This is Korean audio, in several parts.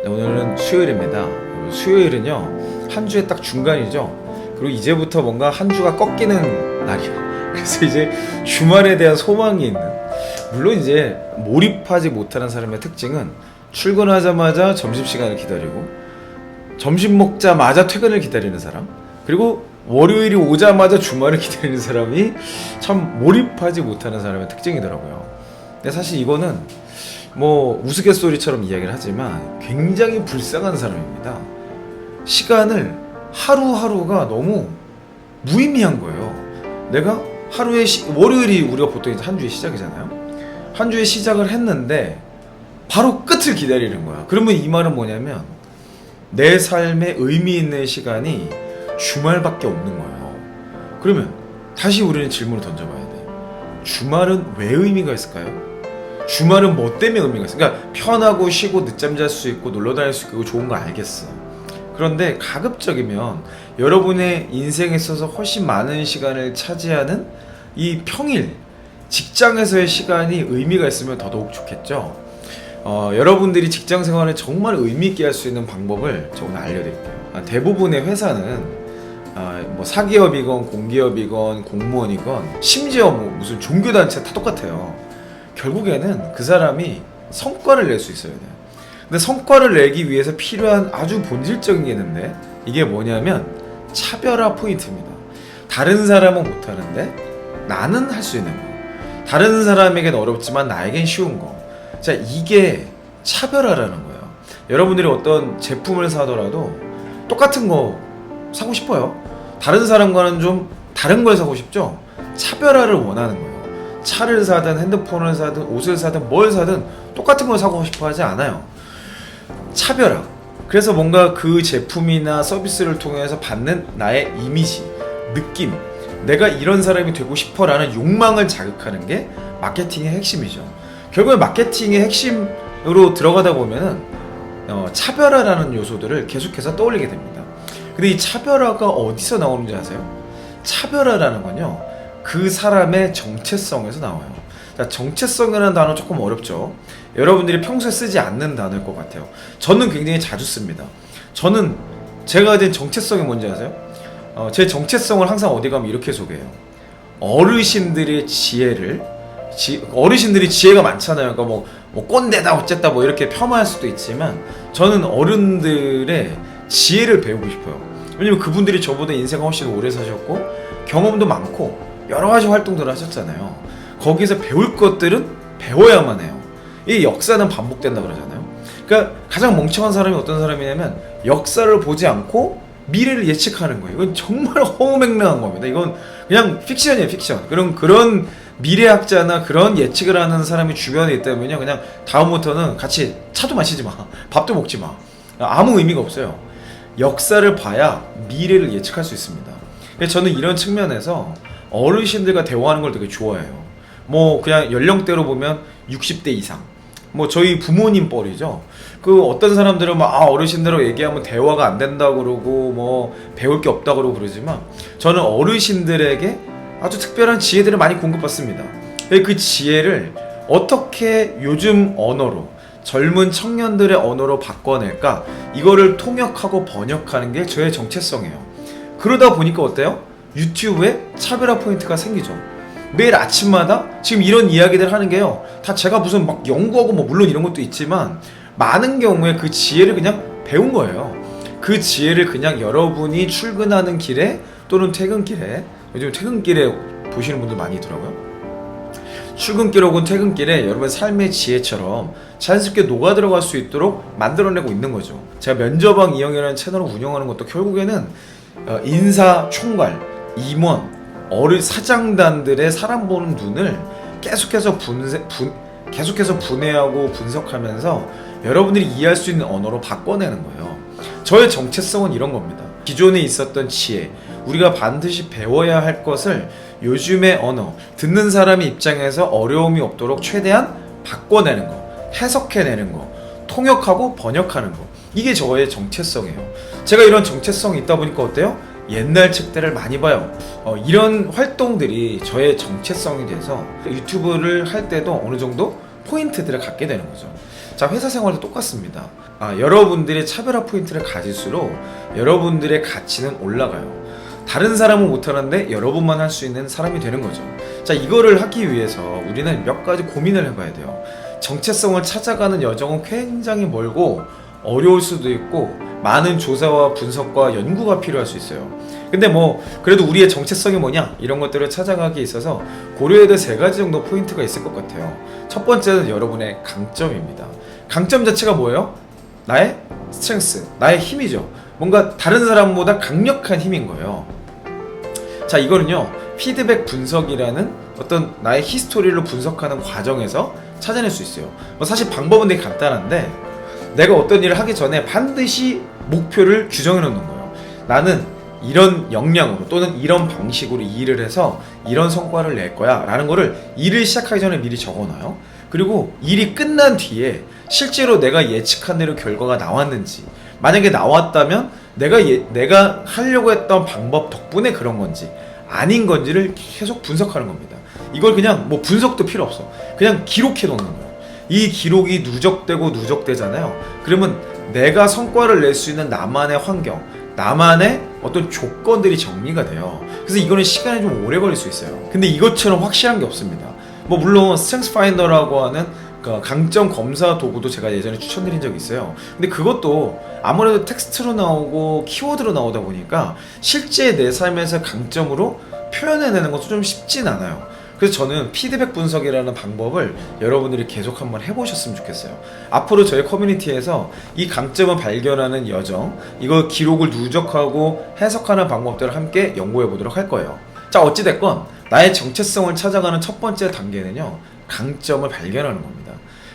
오늘은 수요일입니다. 수요일은요, 한 주의 딱 중간이죠. 그리고 이제부터 뭔가 한 주가 꺾이는 날이에요. 그래서 이제 주말에 대한 소망이 있는, 물론 이제 몰입하지 못하는 사람의 특징은 출근하자마자 점심시간을 기다리고 점심 먹자마자 퇴근을 기다리는 사람, 그리고 월요일이 오자마자 주말을 기다리는 사람이 참 몰입하지 못하는 사람의 특징이더라고요. 근데 사실 이거는 뭐 우스갯소리처럼 이야기를 하지만 굉장히 불쌍한 사람입니다. 시간을 하루하루가 너무 무의미한 거예요. 내가 하루에 월요일이 우리가 보통 이제 한 주의 시작이잖아요. 한 주의 시작을 했는데 바로 끝을 기다리는 거야. 그러면 이 말은 뭐냐면 내 삶에 의미 있는 시간이 주말밖에 없는 거예요. 그러면 다시 우리는 질문을 던져봐야 돼. 주말은 왜 의미가 있을까요? 주말은 뭐 때문에 의미가 있어요? 그러니까 편하고 쉬고 늦잠 잘 수 있고 놀러 다닐 수 있고 좋은 거 알겠어. 그런데 가급적이면 여러분의 인생에 있어서 훨씬 많은 시간을 차지하는 이 평일, 직장에서의 시간이 의미가 있으면 더더욱 좋겠죠. 여러분들이 직장 생활을 정말 의미 있게 할 수 있는 방법을 저 오늘 알려드릴게요. 대부분의 회사는 뭐 사기업이건 공기업이건 공무원이건 심지어 뭐 무슨 종교단체 다 똑같아요. 결국에는 그 사람이 성과를 낼 수 있어야 돼요. 근데 성과를 내기 위해서 필요한 아주 본질적인 게 있는데 이게 뭐냐면 차별화 포인트입니다. 다른 사람은 못하는데 나는 할 수 있는 거, 다른 사람에겐 어렵지만 나에겐 쉬운 거. 자, 이게 차별화라는 거예요. 여러분들이 어떤 제품을 사더라도 똑같은 거 사고 싶어요. 다른 사람과는 좀 다른 걸 사고 싶죠. 차별화를 원하는 거예요. 차를 사든 핸드폰을 사든 옷을 사든 뭘 사든 똑같은 걸 사고 싶어 하지 않아요. 차별화. 그래서 뭔가 그 제품이나 서비스를 통해서 받는 나의 이미지, 느낌, 내가 이런 사람이 되고 싶어라는 욕망을 자극하는 게 마케팅의 핵심이죠. 결국에 마케팅의 핵심으로 들어가다 보면은 차별화라는 요소들을 계속해서 떠올리게 됩니다. 근데 이 차별화가 어디서 나오는지 아세요? 차별화라는 건요, 그 사람의 정체성에서 나와요. 자, 정체성이라는 단어 조금 어렵죠. 여러분들이 평소에 쓰지 않는 단어일 것 같아요. 저는 굉장히 자주 씁니다. 저는 제가 가진 정체성이 뭔지 아세요? 제 정체성을 항상 어디 가면 이렇게 소개해요. 어르신들의 지혜를, 어르신들이 지혜가 많잖아요. 그러니까 뭐 꼰대다 어쨌다 뭐 이렇게 폄하할 수도 있지만 저는 어른들의 지혜를 배우고 싶어요. 왜냐면 그분들이 저보다 인생을 훨씬 오래 사셨고 경험도 많고 여러 가지 활동들을 하셨잖아요. 거기서 배울 것들은 배워야만 해요. 이 역사는 반복된다 그러잖아요. 그러니까 가장 멍청한 사람이 어떤 사람이냐면 역사를 보지 않고 미래를 예측하는 거예요. 이건 정말 허무맹랑한 겁니다. 이건 그냥 픽션이에요, 픽션. 그런 미래학자나 그런 예측을 하는 사람이 주변에 있다면요, 그냥 다음부터는 같이 차도 마시지 마, 밥도 먹지 마. 아무 의미가 없어요. 역사를 봐야 미래를 예측할 수 있습니다. 그래서 저는 이런 측면에서 어르신들과 대화하는 걸 되게 좋아해요. 뭐 그냥 연령대로 보면 60대 이상, 뭐 저희 부모님 뻘이죠. 그 어떤 사람들은 막 어르신들하고 얘기하면 대화가 안 된다고 그러고 뭐 배울 게 없다고 그러고 그러지만 저는 어르신들에게 아주 특별한 지혜들을 많이 공급받습니다. 그 지혜를 어떻게 요즘 언어로, 젊은 청년들의 언어로 바꿔낼까, 이거를 통역하고 번역하는 게 저의 정체성이에요. 그러다 보니까 어때요? 유튜브에 차별화 포인트가 생기죠. 매일 아침마다 지금 이런 이야기들 하는 게요, 다 제가 무슨 막 연구하고 뭐 물론 이런 것도 있지만 많은 경우에 그 지혜를 그냥 배운 거예요. 그 지혜를 그냥 여러분이 출근하는 길에 또는 퇴근길에, 요즘 퇴근길에 보시는 분들 많이 있더라고요. 출근길 혹은 퇴근길에 여러분 삶의 지혜처럼 자연스럽게 녹아 들어갈 수 있도록 만들어내고 있는 거죠. 제가 면접왕 이영이라는 채널을 운영하는 것도 결국에는 인사 총괄, 임원, 사장단들의 사람 보는 눈을 계속해서 분해하고 분석하면서 여러분들이 이해할 수 있는 언어로 바꿔내는 거예요. 저의 정체성은 이런 겁니다. 기존에 있었던 지혜, 우리가 반드시 배워야 할 것을 요즘의 언어, 듣는 사람의 입장에서 어려움이 없도록 최대한 바꿔내는 거, 해석해내는 거, 통역하고 번역하는 거. 이게 저의 정체성이에요. 제가 이런 정체성이 있다 보니까 어때요? 옛날 책들을 많이 봐요. 이런 활동들이 저의 정체성이 돼서 유튜브를 할 때도 어느 정도 포인트들을 갖게 되는 거죠. 자, 회사 생활도 똑같습니다. 여러분들의 차별화 포인트를 가질수록 여러분들의 가치는 올라가요. 다른 사람은 못하는데 여러분만 할 수 있는 사람이 되는 거죠. 자, 이거를 하기 위해서 우리는 몇 가지 고민을 해봐야 돼요. 정체성을 찾아가는 여정은 굉장히 멀고 어려울 수도 있고 많은 조사와 분석과 연구가 필요할 수 있어요. 근데 그래도 우리의 정체성이 뭐냐 이런 것들을 찾아가기에 있어서 고려해야 될 3가지 정도 포인트가 있을 것 같아요. 첫 번째는 여러분의 강점입니다. 강점 자체가 뭐예요? 나의 스트렝스, 나의 힘이죠. 뭔가 다른 사람보다 강력한 힘인 거예요. 자, 이거는요 피드백 분석이라는 어떤 나의 히스토리를 분석하는 과정에서 찾아낼 수 있어요. 사실 방법은 되게 간단한데 내가 어떤 일을 하기 전에 반드시 목표를 규정해 놓는 거예요. 나는 이런 역량으로 또는 이런 방식으로 이 일을 해서 이런 성과를 낼 거야 라는 거를 일을 시작하기 전에 미리 적어놔요. 그리고 일이 끝난 뒤에 실제로 내가 예측한 대로 결과가 나왔는지, 만약에 나왔다면 내가 하려고 했던 방법 덕분에 그런 건지 아닌 건지를 계속 분석하는 겁니다. 이걸 그냥 분석도 필요 없어. 그냥 기록해 놓는 거예요. 이 기록이 누적되잖아요. 그러면 내가 성과를 낼 수 있는 나만의 환경, 나만의 어떤 조건들이 정리가 돼요. 그래서 이거는 시간이 좀 오래 걸릴 수 있어요. 근데 이것처럼 확실한 게 없습니다. 물론 스트렝스 파인더라고 하는 강점 검사 도구도 제가 예전에 추천드린 적이 있어요. 근데 그것도 아무래도 텍스트로 나오고 키워드로 나오다 보니까 실제 내 삶에서 강점으로 표현해내는 것도 좀 쉽진 않아요. 그래서 저는 피드백 분석이라는 방법을 여러분들이 계속 한번 해보셨으면 좋겠어요. 앞으로 저희 커뮤니티에서 이 강점을 발견하는 여정, 이거 기록을 누적하고 해석하는 방법들을 함께 연구해 보도록 할 거예요. 자, 어찌됐건 나의 정체성을 찾아가는 첫 번째 단계는요, 강점을 발견하는 겁니다.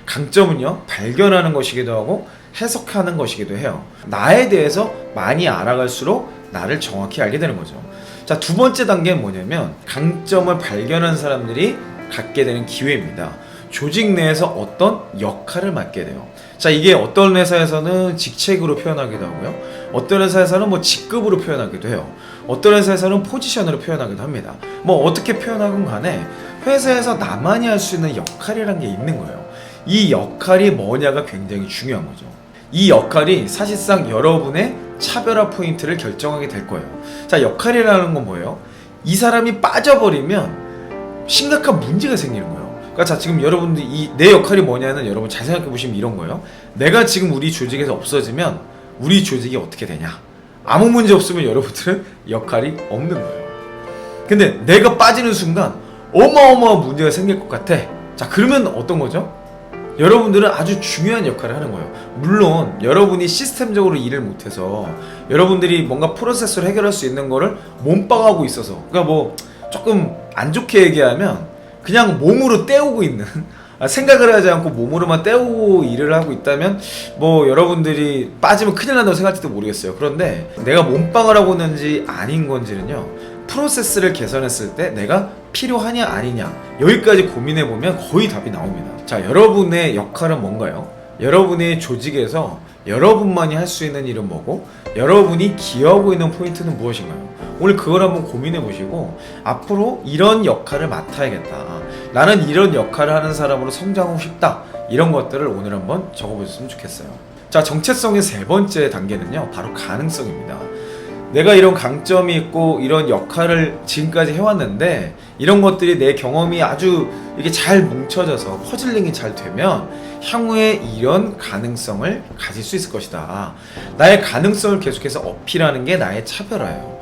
강점은요, 발견하는 것이기도 하고 해석하는 것이기도 해요. 나에 대해서 많이 알아갈수록 나를 정확히 알게 되는 거죠. 자, 두 번째 단계는 뭐냐면 강점을 발견한 사람들이 갖게 되는 기회입니다. 조직 내에서 어떤 역할을 맡게 돼요. 자, 이게 어떤 회사에서는 직책으로 표현하기도 하고요. 어떤 회사에서는 직급으로 표현하기도 해요. 어떤 회사에서는 포지션으로 표현하기도 합니다. 어떻게 표현하건 간에 회사에서 나만이 할 수 있는 역할이라는 게 있는 거예요. 이 역할이 뭐냐가 굉장히 중요한 거죠. 이 역할이 사실상 여러분의 차별화 포인트를 결정하게 될 거예요. 자, 역할이라는 건 뭐예요? 이 사람이 빠져버리면 심각한 문제가 생기는 거예요. 그러니까 자, 지금 여러분들이 내 역할이 뭐냐는 여러분 잘 생각해 보시면 이런 거예요. 내가 지금 우리 조직에서 없어지면 우리 조직이 어떻게 되냐? 아무 문제 없으면 여러분들은 역할이 없는 거예요. 근데 내가 빠지는 순간 어마어마한 문제가 생길 것 같아. 자, 그러면 어떤 거죠? 여러분들은 아주 중요한 역할을 하는 거예요. 물론 여러분이 시스템적으로 일을 못해서 여러분들이 뭔가 프로세스를 해결할 수 있는 거를 몸빵하고 있어서, 그러니까 조금 안 좋게 얘기하면 그냥 몸으로 때우고 있는 생각을 하지 않고 몸으로만 때우고 일을 하고 있다면 여러분들이 빠지면 큰일 난다고 생각할지도 모르겠어요. 그런데 내가 몸빵을 하고 있는지 아닌 건지는요, 프로세스를 개선했을 때 내가 필요하냐 아니냐 여기까지 고민해보면 거의 답이 나옵니다. 자, 여러분의 역할은 뭔가요? 여러분의 조직에서 여러분만이 할 수 있는 일은 뭐고 여러분이 기여하고 있는 포인트는 무엇인가요? 오늘 그걸 한번 고민해보시고 앞으로 이런 역할을 맡아야겠다, 나는 이런 역할을 하는 사람으로 성장하고 싶다, 이런 것들을 오늘 한번 적어보셨으면 좋겠어요. 자, 정체성의 3번째 단계는요, 바로 가능성입니다. 내가 이런 강점이 있고 이런 역할을 지금까지 해왔는데 이런 것들이 내 경험이 아주 이게 잘 뭉쳐져서 퍼즐링이 잘 되면 향후에 이런 가능성을 가질 수 있을 것이다. 나의 가능성을 계속해서 어필하는 게 나의 차별화예요.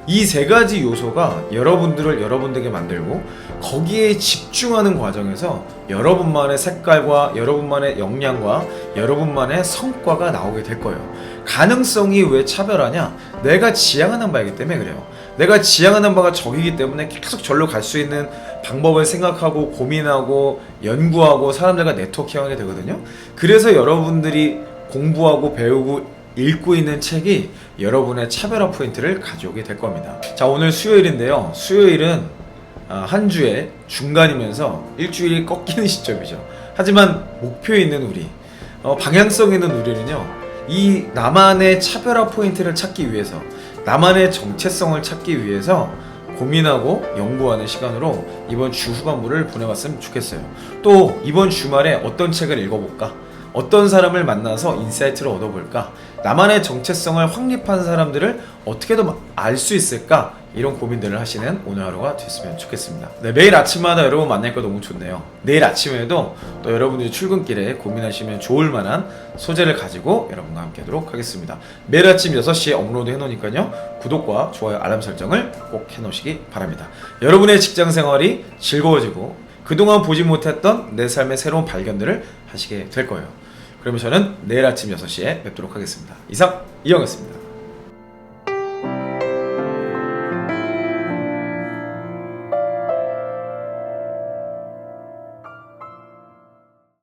이 3가지 요소가 여러분들을 여러분들에게 만들고 거기에 집중하는 과정에서 여러분만의 색깔과 여러분만의 역량과 여러분만의 성과가 나오게 될 거예요. 가능성이 왜 차별하냐? 내가 지향하는 바이기 때문에 그래요. 내가 지향하는 바가 저기기 때문에 계속 절로 갈 수 있는 방법을 생각하고 고민하고 연구하고 사람들과 네트워킹하게 되거든요. 그래서 여러분들이 공부하고 배우고 읽고 있는 책이 여러분의 차별화 포인트를 가져오게 될 겁니다. 자, 오늘 수요일인데요. 수요일은 한 주의 중간이면서 일주일이 꺾이는 시점이죠. 하지만 목표 있는 우리, 방향성 있는 우리는요, 이 나만의 차별화 포인트를 찾기 위해서, 나만의 정체성을 찾기 위해서 고민하고 연구하는 시간으로 이번 주 후반부를 보내봤으면 좋겠어요. 또 이번 주말에 어떤 책을 읽어볼까? 어떤 사람을 만나서 인사이트를 얻어볼까? 나만의 정체성을 확립한 사람들을 어떻게 더 알 수 있을까? 이런 고민들을 하시는 오늘 하루가 됐으면 좋겠습니다. 네, 매일 아침마다 여러분 만나니까 너무 좋네요. 내일 아침에도 또 여러분들이 출근길에 고민하시면 좋을 만한 소재를 가지고 여러분과 함께 하도록 하겠습니다. 매일 아침 6시에 업로드 해놓으니까요. 구독과 좋아요, 알람 설정을 꼭 해놓으시기 바랍니다. 여러분의 직장 생활이 즐거워지고 그동안 보지 못했던 내 삶의 새로운 발견들을 하시게 될 거예요. 그러면 저는 내일 아침 6시에 뵙도록 하겠습니다. 이상 이영이었습니다.